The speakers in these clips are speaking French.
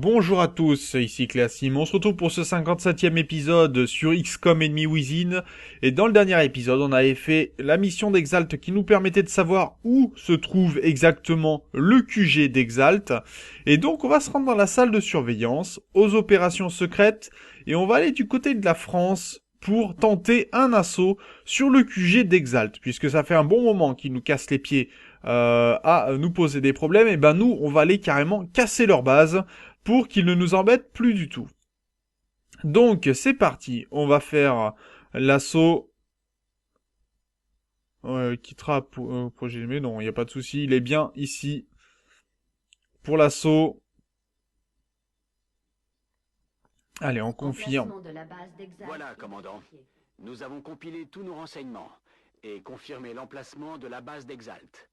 bonjour à tous, ici Classim. On se retrouve pour ce 57e épisode sur XCOM Enemy Within. Et dans le dernier épisode, on avait fait la mission d'Exalt qui nous permettait de savoir où se trouve exactement le QG d'Exalt. Et donc, on va se rendre dans la salle de surveillance, aux opérations secrètes, et on va aller du côté de la France pour tenter un assaut sur le QG d'Exalt, puisque ça fait un bon moment qu'il nous casse les pieds à nous poser des problèmes, et ben nous, on va aller carrément casser leur base pour qu'ils ne nous embêtent plus du tout. Donc, c'est parti. On va faire l'assaut. Quittera pour projet, mais non, il n'y a pas de souci. Il est bien ici pour l'assaut. Allez, on confirme. Voilà, commandant. Nous avons compilé tous nos renseignements et confirmé l'emplacement de la base d'Exalt.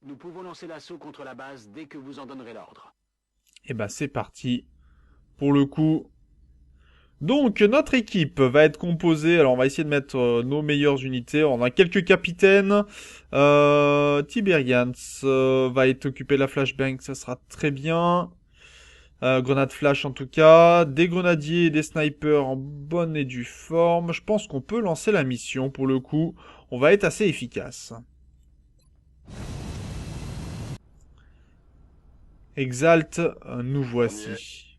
Nous pouvons lancer l'assaut contre la base dès que vous en donnerez l'ordre. Et ben, c'est parti. Pour le coup. Donc, notre équipe va être composée. Alors, on va essayer de mettre nos meilleures unités. On a quelques capitaines. Tiberians va être occupé de la flashbang. Ça sera très bien. Grenade flash en tout cas. Des grenadiers et des snipers en bonne et due forme. Je pense qu'on peut lancer la mission pour le coup. On va être assez efficace. Exalt, nous voici.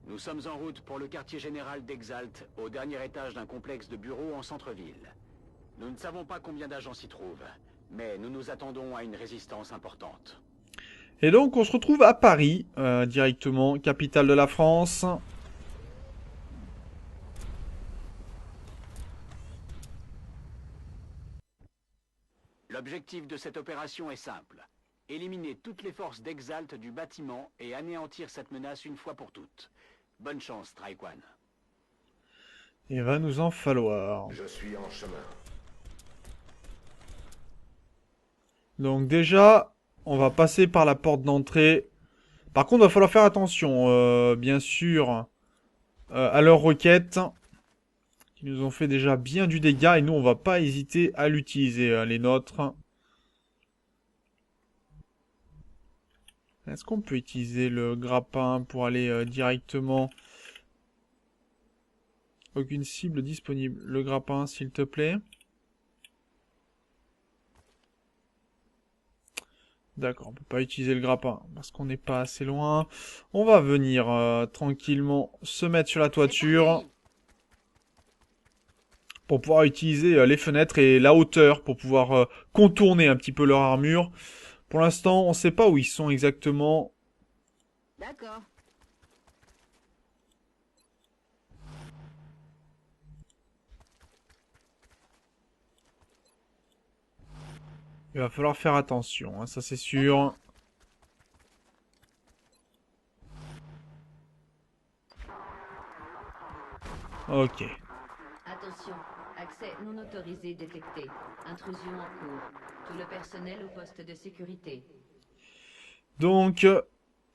Nous sommes en route pour le quartier général d'Exalt, au dernier étage d'un complexe de bureaux en centre-ville. Nous ne savons pas combien d'agents s'y trouvent, mais nous nous attendons à une résistance importante. Et donc on se retrouve à Paris, directement, capitale de la France. L'objectif de cette opération est simple. Éliminer toutes les forces d'Exalt du bâtiment et anéantir cette menace une fois pour toutes. Bonne chance, Strike One. Il va nous en falloir. Je suis en chemin. Donc déjà, on va passer par la porte d'entrée. Par contre, il va falloir faire attention, bien sûr, à leurs roquettes. Qui nous ont fait déjà bien du dégât. Et nous, on va pas hésiter à l'utiliser, les nôtres. Est-ce qu'on peut utiliser le grappin pour aller directement... Aucune cible disponible. Le grappin, s'il te plaît. D'accord, on peut pas utiliser le grappin parce qu'on n'est pas assez loin. On va venir tranquillement se mettre sur la toiture pour pouvoir utiliser les fenêtres et la hauteur pour pouvoir contourner un petit peu leur armure. Pour l'instant, on sait pas où ils sont exactement. D'accord. Il va falloir faire attention, hein, ça c'est sûr. Ok. Attention, accès non autorisé détecté. Intrusion en cours. Tout le personnel au poste de sécurité. Donc,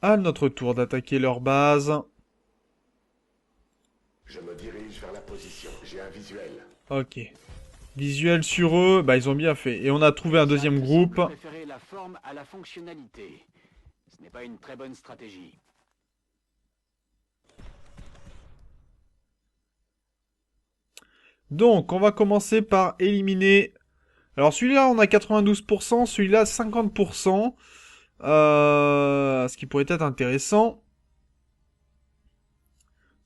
à notre tour d'attaquer leur base. Je me dirige vers la position. J'ai un visuel. Ok. Visuel sur eux, bah ils ont bien fait. Et on a trouvé un deuxième groupe. Semble préférer la forme à la fonctionnalité. Ce n'est pas une très bonne stratégie. Donc, on va commencer par éliminer... Alors, celui-là, on a 92%, celui-là, 50%. Ce qui pourrait être intéressant.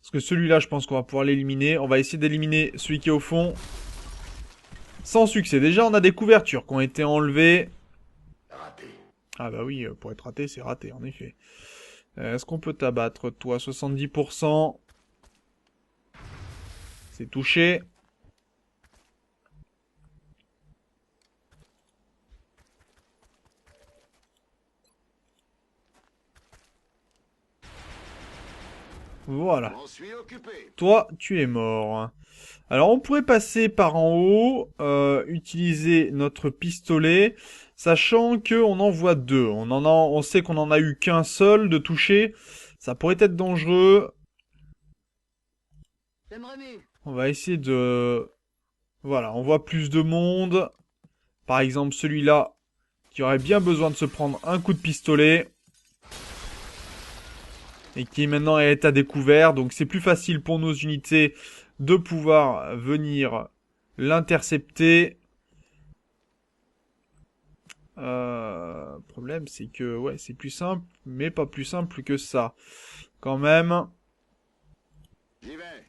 Parce que celui-là, je pense qu'on va pouvoir l'éliminer. On va essayer d'éliminer celui qui est au fond. Sans succès. Déjà, on a des couvertures qui ont été enlevées. Raté. Ah bah oui, pour être raté, c'est raté, en effet. Est-ce qu'on peut t'abattre, toi, 70%? C'est touché. Voilà. M'en suis occupé. Toi, tu es mort. Alors, on pourrait passer par en haut, utiliser notre pistolet, sachant que on en voit deux. On sait qu'on en a eu qu'un seul de toucher. Ça pourrait être dangereux. Je me remue. On va essayer de... Voilà, on voit plus de monde. Par exemple, celui-là, qui aurait bien besoin de se prendre un coup de pistolet. et qui maintenant est à découvert. Donc c'est plus facile pour nos unités de pouvoir venir l'intercepter. Problème, c'est que ouais, c'est plus simple, mais pas plus simple que ça. Quand même. J'y vais.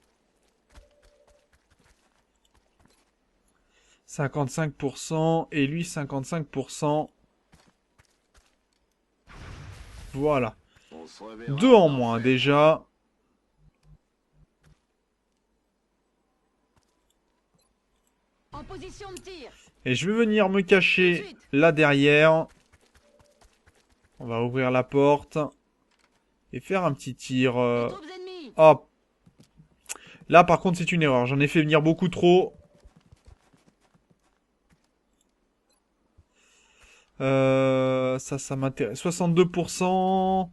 55% et lui 55%. Voilà. On se reverra. 2 en moins déjà. En position de tir. Et je vais venir me cacher là derrière. On va ouvrir la porte. Et faire un petit tir. Les troupes ennemies. Hop. Là par contre c'est une erreur. J'en ai fait venir beaucoup trop. Ça m'intéresse. 62%,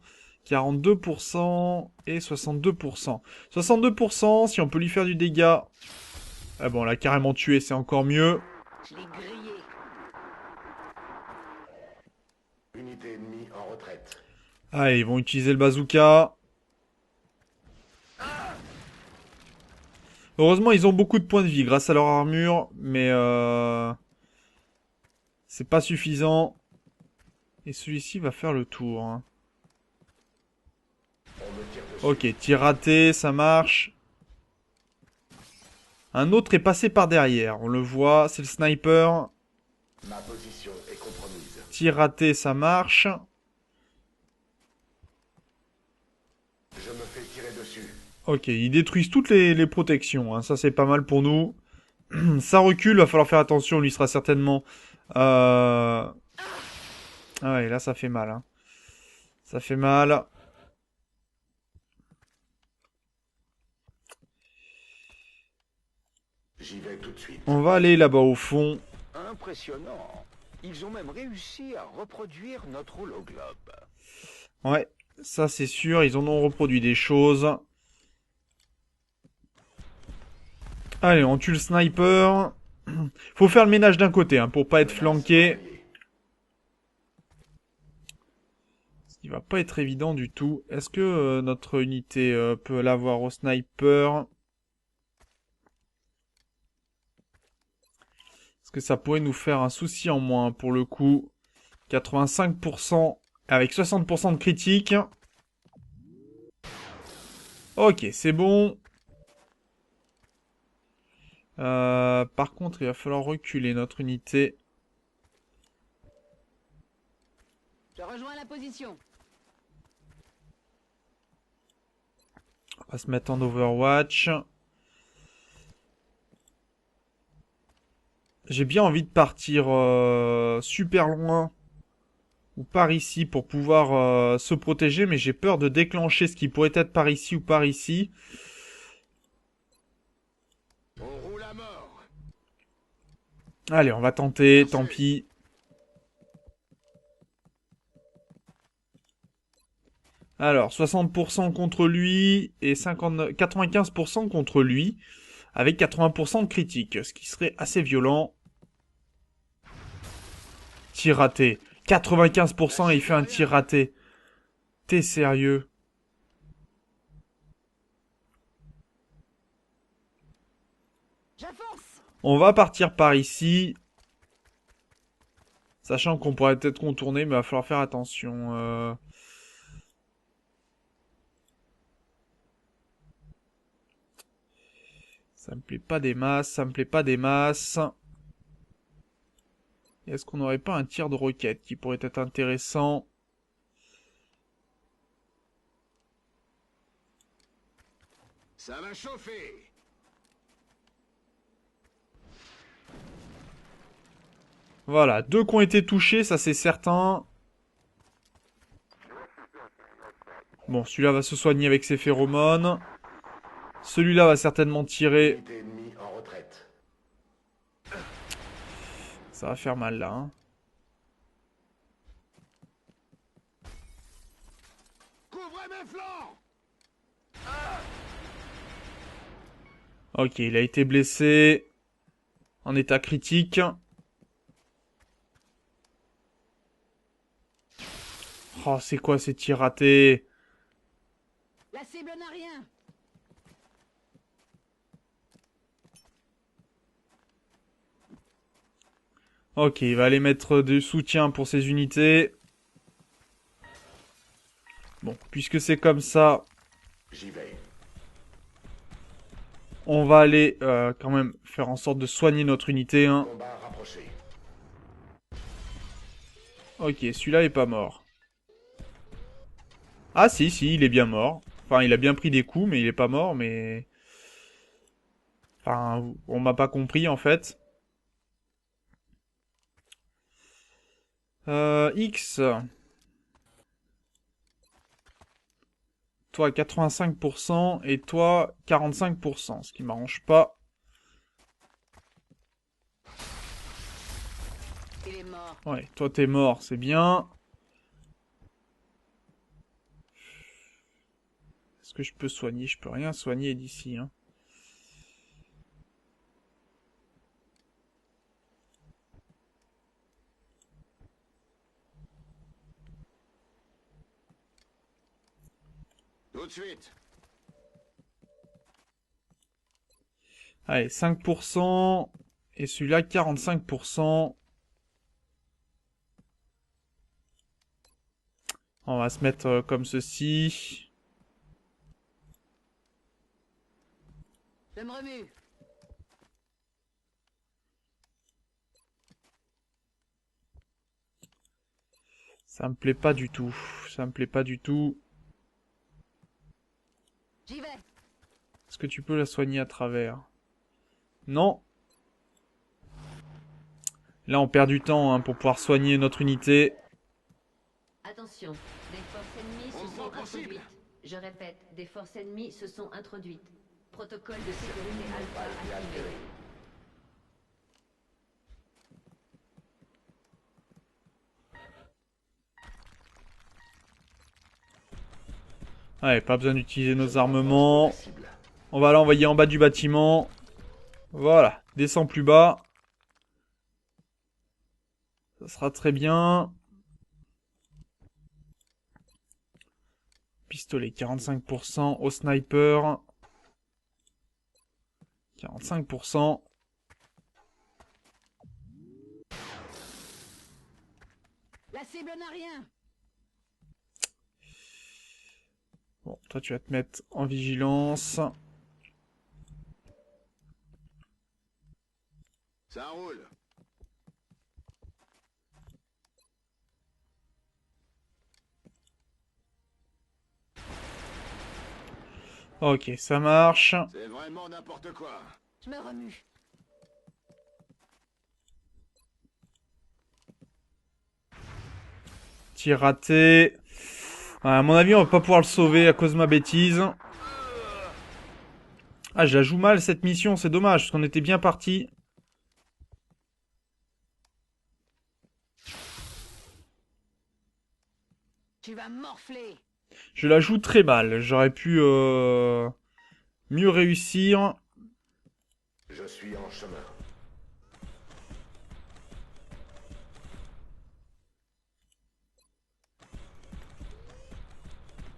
42% et 62%. 62%, si on peut lui faire du dégât. Ah bon, on l'a carrément tué, c'est encore mieux. Je l'ai grillé. Unité ennemie en retraite. Allez, ils vont utiliser le bazooka. Heureusement, ils ont beaucoup de points de vie grâce à leur armure, mais c'est pas suffisant. Et celui-ci va faire le tour. Hein. On me tire dessus. Ok, tir raté, ça marche. Un autre est passé par derrière, on le voit, c'est le sniper. Ma position est compromise. Tir raté, ça marche. Je me fais tirer dessus. Ok, ils détruisent toutes les protections, hein. Ça c'est pas mal pour nous. Ça recule, va falloir faire attention, lui sera certainement... Ah ouais, là ça fait mal. Hein. Ça fait mal. J'y vais tout de suite. On va aller là-bas au fond. Impressionnant. Ils ont même réussi à reproduire notre hologlobe. Ouais, ça c'est sûr, ils en ont reproduit des choses. Allez, on tue le sniper. Faut faire le ménage d'un côté, hein, pour pas être flanqué. Ce qui va pas être évident du tout. Est-ce que notre unité peut l'avoir au sniper? Est-ce que ça pourrait nous faire un souci en moins pour le coup? 85% avec 60% de critique. Ok, c'est bon. Par contre, il va falloir reculer notre unité. Je rejoins la position. On va se mettre en Overwatch. J'ai bien envie de partir super loin. Ou par ici pour pouvoir se protéger. Mais j'ai peur de déclencher ce qui pourrait être par ici ou par ici. On roule à mort. Allez, on va tenter, tant pis. Alors, 60% contre lui et 95% contre lui, avec 80% de critique, ce qui serait assez violent. Tir raté. 95% et il fait un tir raté. T'es sérieux? J'avance. On va partir par ici. Sachant qu'on pourrait peut-être contourner, mais il va falloir faire attention. Ça me plaît pas des masses, ça me plaît pas des masses. Est-ce qu'on n'aurait pas un tir de roquette qui pourrait être intéressant? Ça va chauffer. Voilà, 2 qui ont été touchés, ça c'est certain. Bon, celui-là va se soigner avec ses phéromones. Celui-là va certainement tirer. Unité ennemie en retraite. Ça va faire mal là. Hein. Couvrez mes flancs. Ok, il a été blessé. En état critique. Oh, c'est quoi ces tirs ratés? La cible n'a rien. Ok, il va aller mettre du soutien pour ses unités. Bon, puisque c'est comme ça, J'y vais. on va aller quand même faire en sorte de soigner notre unité. Hein. Combat rapproché. Ok, celui-là est pas mort. Ah si, si, il est bien mort. Enfin, il a bien pris des coups, mais il est pas mort, mais... Enfin, on m'a pas compris, en fait. X. Toi, 85% et toi, 45%. Ce qui m'arrange pas. Il est mort. Ouais, toi, t'es mort, c'est bien. Est-ce que je peux soigner? Je peux rien soigner d'ici, hein. Tout de suite. Allez, 5%. Et celui-là, 45%. On va se mettre comme ceci. Je me remue. Ça me plaît pas du tout. Ça me plaît pas du tout. J'y vais. Est-ce que tu peux la soigner à travers? Non. Là, on perd du temps hein, pour pouvoir soigner notre unité. Attention, des forces ennemies On se se sont rend possible. introduites. Je répète, des forces ennemies se sont introduites. Protocole de sécurité Alpha activé. Ouais, pas besoin d'utiliser nos Je armements. m'approche de la cible. On va l'envoyer en bas du bâtiment. Voilà, descend plus bas. Ça sera très bien. Pistolet, 45%. Au sniper. 45%. La cible n'a rien. Bon, toi tu vas te mettre en vigilance. Ça roule. Ok, ça marche. C'est vraiment n'importe quoi. Je me remue. Tir raté. Ouais, à mon avis, on va pas pouvoir le sauver à cause de ma bêtise. Ah, je la joue mal cette mission, c'est dommage, parce qu'on était bien parti. Tu vas morfler. Je la joue très mal. J'aurais pu mieux réussir. Je suis en chemin.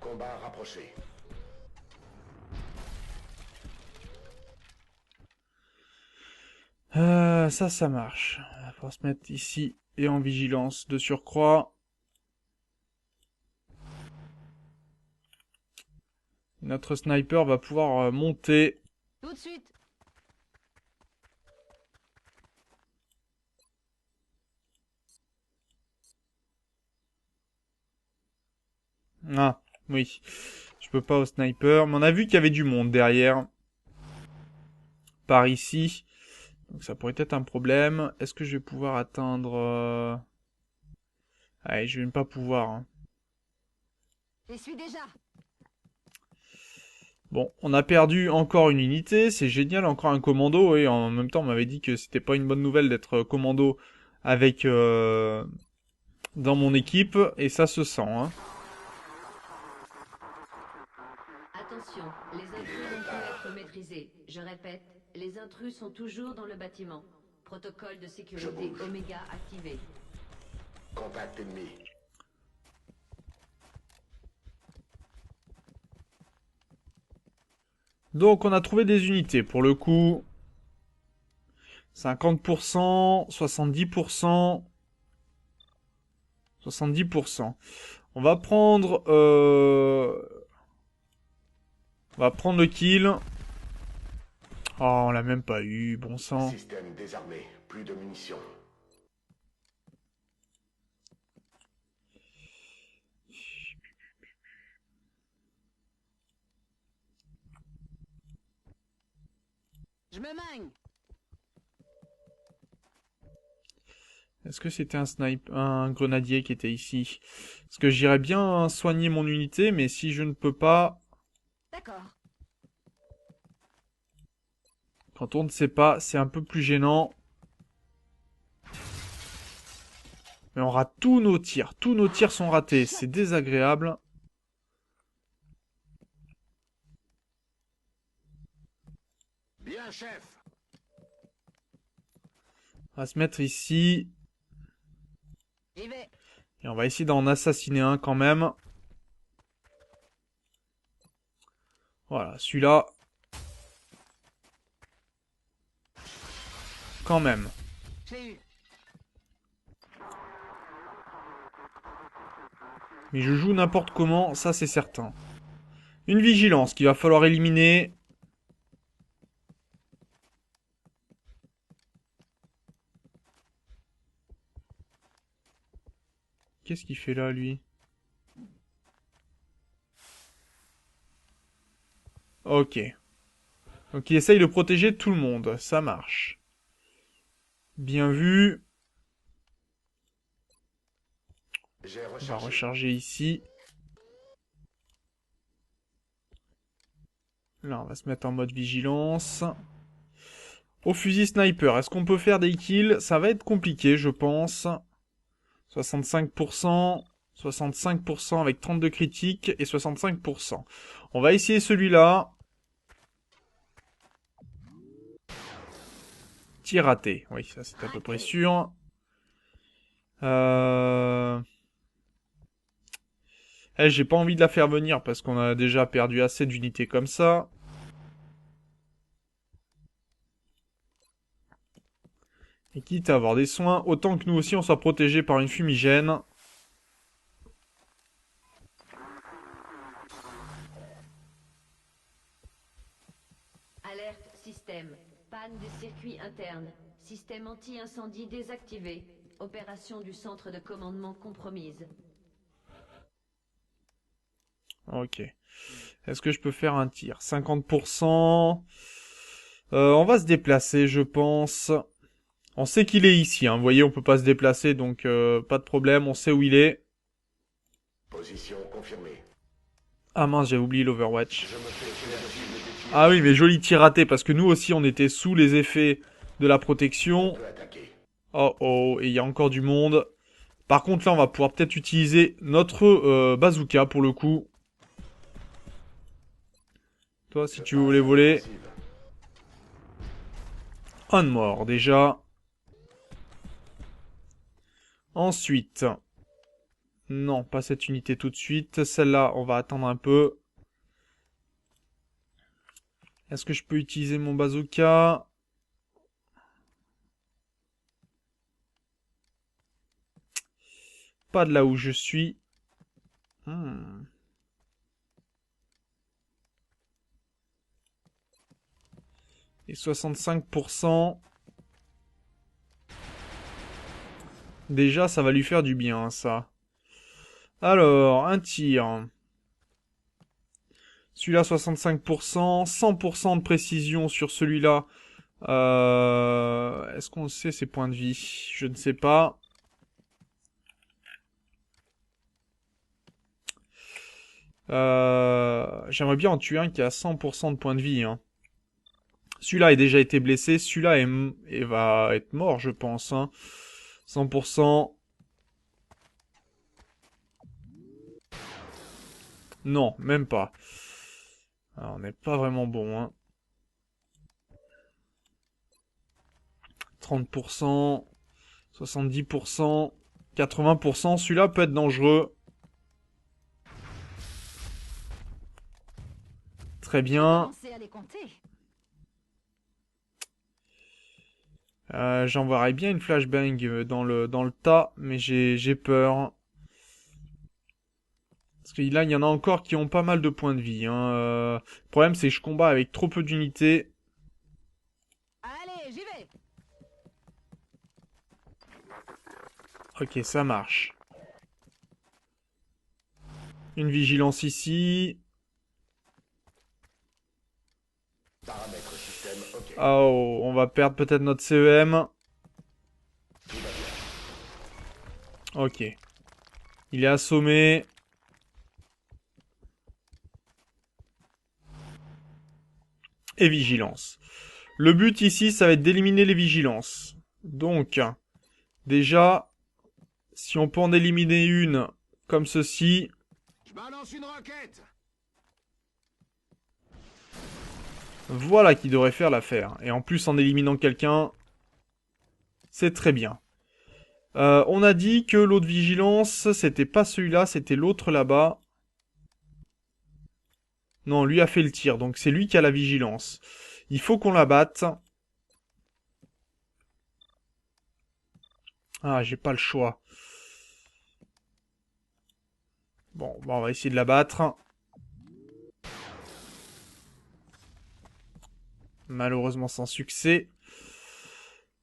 Combat rapproché. Ça marche. On va pouvoir se mettre ici et en vigilance de surcroît. Notre sniper va pouvoir monter. Tout de suite. Ah, oui. Je peux pas au sniper. Mais on a vu qu'il y avait du monde derrière. Par ici. Donc ça pourrait être un problème. Est-ce que je vais pouvoir atteindre... Allez, je vais même pas pouvoir. Hein. J'y suis déjà. Bon, on a perdu encore une unité. C'est génial, encore un commando. Et en même temps, on m'avait dit que c'était pas une bonne nouvelle d'être commando avec... dans mon équipe. Et ça se sent, hein. Attention, les intrus n'ont pu être maîtrisés. Je répète, les intrus sont toujours dans le bâtiment. Protocole de sécurité Oméga activé. Contact ennemi. Donc, on a trouvé des unités. Pour le coup, 50%, 70%, 70%. On va prendre le kill. Oh, on l'a même pas eu, bon sang. Système désarmé. Plus de munitions. Je me mangue. Est-ce que c'était un grenadier qui était ici? Parce que j'irais bien soigner mon unité, mais si je ne peux pas, D'accord. quand on ne sait pas, c'est un peu plus gênant. Mais on rate tous nos tirs. Tous nos tirs sont ratés. C'est désagréable. Bien, chef. On va se mettre ici. J'y vais. Et on va essayer d'en assassiner un quand même. Voilà, celui-là. Quand même. Je l'ai eu. Mais je joue n'importe comment, ça c'est certain. Une vigilance qu'il va falloir éliminer. Qu'est-ce qu'il fait là, lui? Ok. Donc il essaye de protéger tout le monde, ça marche. Bien vu. J'ai On va rechargé. recharger ici. Là, on va se mettre en mode vigilance. Au fusil sniper, est-ce qu'on peut faire des kills? Ça va être compliqué, je pense. 65%, 65% avec 32 critiques et 65%. On va essayer celui-là. Tir raté. Oui, ça c'est à peu près sûr. J'ai pas envie de la faire venir parce qu'on a déjà perdu assez d'unités comme ça. Et quitte à avoir des soins, autant que nous aussi on soit protégés par une fumigène. Alerte système. Panne des circuits internes. Système anti-incendie désactivé. Opération du centre de commandement compromise. Ok. Est-ce que je peux faire un tir? 50%. On va se déplacer, je pense. On sait qu'il est ici, hein. Vous voyez, on peut pas se déplacer, donc pas de problème, on sait où il est. Position confirmée. Ah mince, j'avais oublié l'Overwatch. Je me fais tirer dessus. Ah oui, mais joli tir raté, parce que nous aussi, on était sous les effets de la protection. On peut attaquer. Oh oh, et il y a encore du monde. Par contre, là, on va pouvoir peut-être utiliser notre bazooka, pour le coup. Toi, si tu voulais voler. Un de mort, déjà. Ensuite. Non, pas cette unité tout de suite. Celle-là, on va attendre un peu. Est-ce que je peux utiliser mon bazooka? Pas de là où je suis. Et 65%. Déjà, ça va lui faire du bien, ça. Alors, un tir. Celui-là, 65%. 100% de précision sur celui-là. Est-ce qu'on sait ses points de vie? Je ne sais pas. J'aimerais bien en tuer un qui a 100% de points de vie, hein. Celui-là a déjà été blessé. Celui-là va être mort, je pense, hein. 100%. Non, même pas. Alors, on n'est pas vraiment bon, hein. 30%, 70%, 80%. Celui-là peut être dangereux. Très bien. Commencez à les compter. J'enverrais bien une flashbang dans le tas, mais j'ai peur. Parce que là, il y en a encore qui ont pas mal de points de vie, hein. Le problème, c'est que je combats avec trop peu d'unités. Allez, j'y vais. Ok, ça marche. Une vigilance ici. Paramètres système, ok. Oh, on va perdre peut-être notre CEM. Tout va bien. Ok. Il est assommé. Et vigilance. Le but ici, ça va être d'éliminer les vigilances. Donc, déjà, si on peut en éliminer une comme ceci, Je balance une roquette. voilà qui devrait faire l'affaire. Et en plus, en éliminant quelqu'un, c'est très bien. On a dit que l'autre vigilance, c'était pas celui-là, c'était l'autre là-bas. Non, lui a fait le tir, donc c'est lui qui a la vigilance. Il faut qu'on la batte. Ah, j'ai pas le choix. Bon, on va essayer de la battre. Malheureusement sans succès.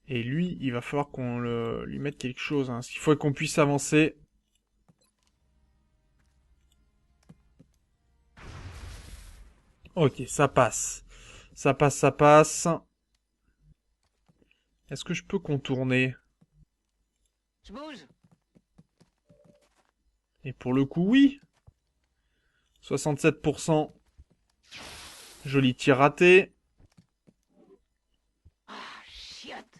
Et lui, il va falloir qu'on lui mette quelque chose, hein. Il faut qu'on puisse avancer. Ok, ça passe. Ça passe, ça passe. Est-ce que je peux contourner? Je bouge. Et pour le coup, oui. 67%. Joli tir raté. Ah, chiotte.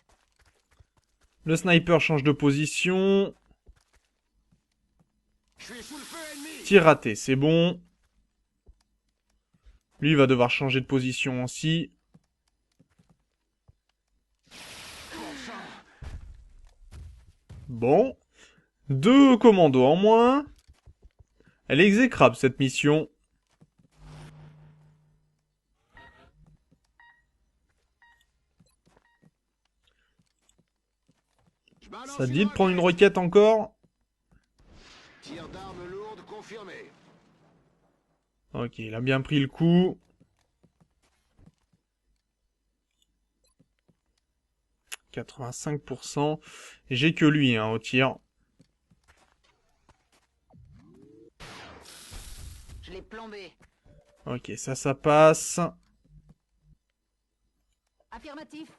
Le sniper change de position. Je suis sous le feu ennemi. Tir raté, c'est bon. Lui, il va devoir changer de position aussi. Bon. 2 commandos en moins. Elle est exécrable, cette mission. Je balance Ça dit de prendre une roquette encore? Tir d'armes lourdes confirmé. Ok, il a bien pris le coup. « 85%. J'ai que lui, hein, au tir. Je l'ai plombé. Ok, ça passe. Affirmatif.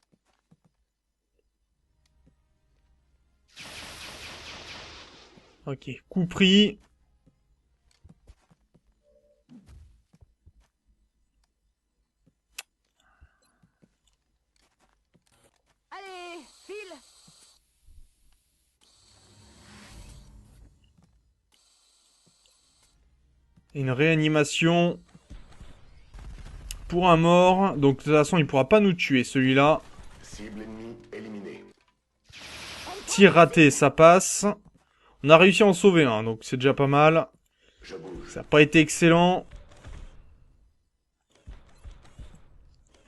Ok, coup pris. Allez, file. Une réanimation. Pour un mort. Donc de toute façon, il pourra pas nous tuer, celui-là. Cible ennemie éliminée. Tir raté, ça passe. On a réussi à en sauver un, donc c'est déjà pas mal. Je bouge. Ça n'a pas été excellent.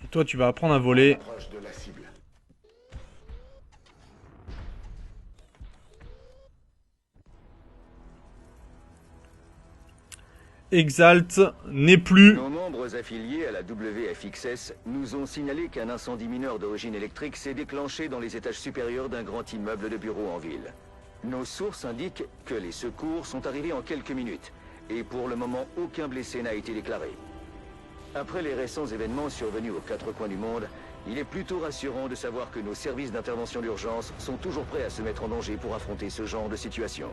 Et toi, tu vas apprendre à voler. Approche de la cible. Exalt n'est plus. Nos membres affiliés à la WFXS nous ont signalé qu'un incendie mineur d'origine électrique s'est déclenché dans les étages supérieurs d'un grand immeuble de bureaux en ville. Nos sources indiquent que les secours sont arrivés en quelques minutes et pour le moment aucun blessé n'a été déclaré. Après les récents événements survenus aux quatre coins du monde, il est plutôt rassurant de savoir que nos services d'intervention d'urgence sont toujours prêts à se mettre en danger pour affronter ce genre de situation.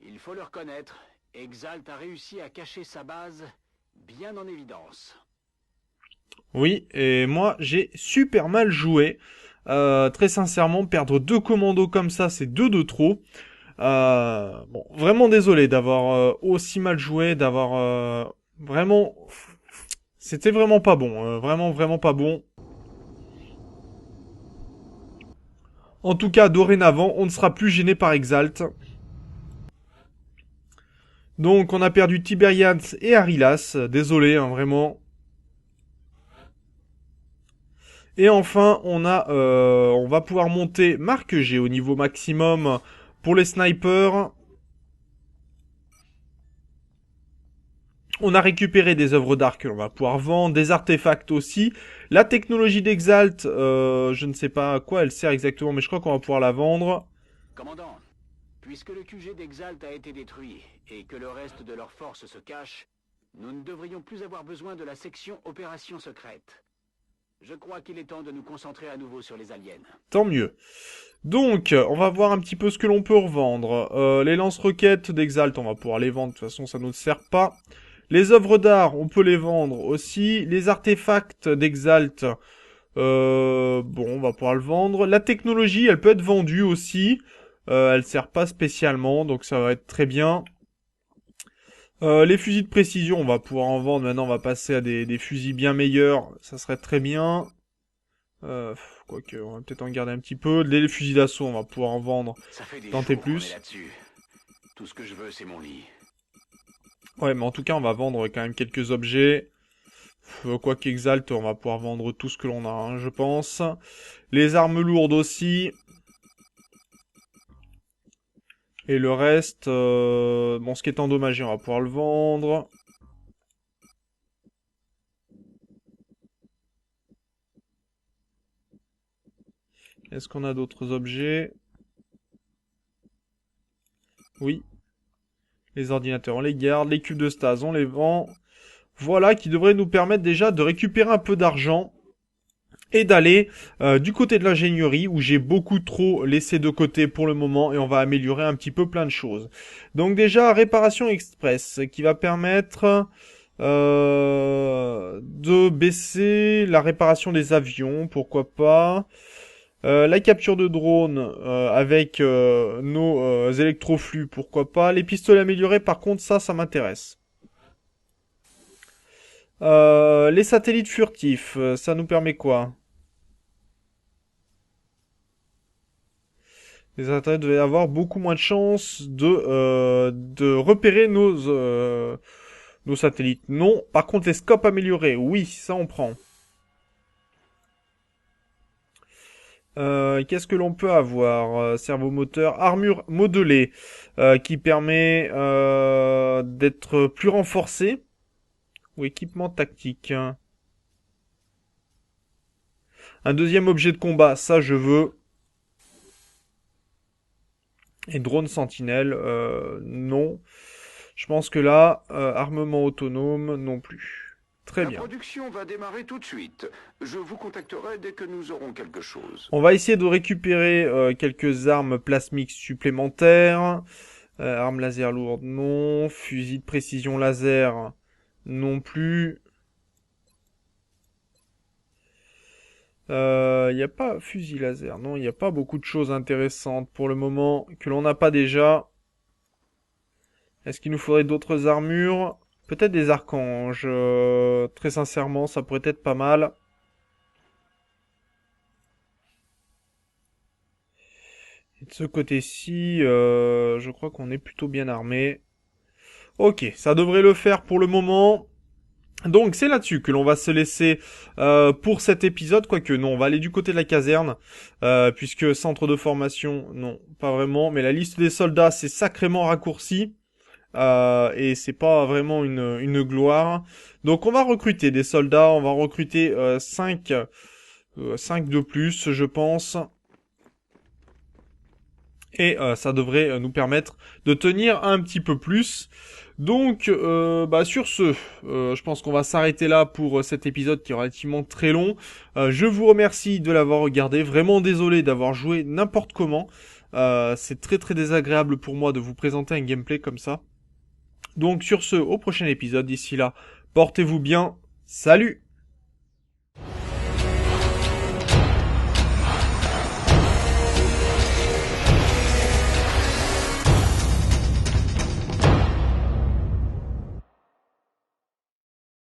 Il faut le reconnaître, Exalt a réussi à cacher sa base bien en évidence. Oui, et moi, j'ai super mal joué. Très sincèrement, perdre 2 commandos comme ça, c'est 2 de trop. Bon, vraiment désolé d'avoir aussi mal joué, d'avoir vraiment... C'était vraiment pas bon, vraiment pas bon. En tout cas, dorénavant, on ne sera plus gêné par Exalt. Donc on a perdu Tiberians et Arilas, désolé hein, vraiment. Et enfin on va pouvoir monter Marque G au niveau maximum pour les snipers. On a récupéré des œuvres d'art que l'on va pouvoir vendre, des artefacts aussi. La technologie d'Exalt, je ne sais pas à quoi elle sert exactement, mais je crois qu'on va pouvoir la vendre. Commandant, puisque le QG d'Exalt a été détruit et que le reste de leurs forces se cache, nous ne devrions plus avoir besoin de la section opération secrète. Je crois qu'il est temps de nous concentrer à nouveau sur les aliens. Tant mieux. Donc, on va voir un petit peu ce que l'on peut revendre. Les lance-roquettes d'Exalt, on va pouvoir les vendre, de toute façon ça ne nous sert pas. Les œuvres d'art, on peut les vendre aussi. Les artefacts d'Exalt, bon, on va pouvoir le vendre. La technologie, elle peut être vendue aussi. Elle sert pas spécialement, donc ça va être très bien. Les fusils de précision, on va pouvoir en vendre. Maintenant, on va passer à des fusils bien meilleurs. Ça serait très bien. Quoique, on va peut-être en garder un petit peu. Les fusils d'assaut, on va pouvoir en vendre. Ça fait des Tentez jours qu'on plus. est là-dessus. Tout ce que je veux, c'est mon lit. Ouais, mais en tout cas, on va vendre quand même quelques objets. Quoi qu'Exalt, on va pouvoir vendre tout ce que l'on a, hein, je pense. Les armes lourdes aussi. Et le reste, bon, ce qui est endommagé, on va pouvoir le vendre. Est-ce qu'on a d'autres objets? Oui. Les ordinateurs, on les garde. Les cubes de stase, on les vend. Voilà, qui devrait nous permettre déjà de récupérer un peu d'argent. Et d'aller du côté de l'ingénierie où j'ai beaucoup trop laissé de côté pour le moment et on va améliorer un petit peu plein de choses. Donc déjà, réparation express qui va permettre de baisser la réparation des avions, pourquoi pas. La capture de drone avec nos électroflux, pourquoi pas. Les pistolets améliorés, par contre, ça m'intéresse. Les satellites furtifs, ça nous permet quoi? Les satellites devaient avoir beaucoup moins de chances de repérer nos satellites. Non. Par contre, les scopes améliorés, oui, ça on prend. Qu'est-ce que l'on peut avoir? Servomoteur, armure modelée, qui permet d'être plus renforcé. Ou équipement tactique. Un deuxième objet de combat, ça je veux. Et drone sentinelle, non. Je pense que là, armement autonome, non plus. Très La bien. production va démarrer tout de suite. Je vous contacterai dès que nous aurons quelque chose. On va essayer de récupérer quelques armes plasmiques supplémentaires. Armes laser lourdes, non. Fusil de précision laser, non plus. Il n'y a pas fusil laser, non, il n'y a pas beaucoup de choses intéressantes pour le moment que l'on n'a pas déjà. Est-ce qu'il nous faudrait d'autres armures? Peut-être des archanges. Très sincèrement, ça pourrait être pas mal. Et de ce côté-ci, je crois qu'on est plutôt bien armé. Ok, ça devrait le faire pour le moment. Donc c'est là-dessus que l'on va se laisser pour cet épisode, quoique non, on va aller du côté de la caserne, puisque centre de formation, non, pas vraiment, mais la liste des soldats c'est sacrément raccourci, et c'est pas vraiment une gloire. Donc on va recruter des soldats, on va recruter 5 de plus, je pense. Et ça devrait nous permettre de tenir un petit peu plus. Donc, sur ce, je pense qu'on va s'arrêter là pour cet épisode qui est relativement très long. Je vous remercie de l'avoir regardé. Vraiment désolé d'avoir joué n'importe comment. C'est très très désagréable pour moi de vous présenter un gameplay comme ça. Donc sur ce, au prochain épisode. D'ici là, portez-vous bien. Salut!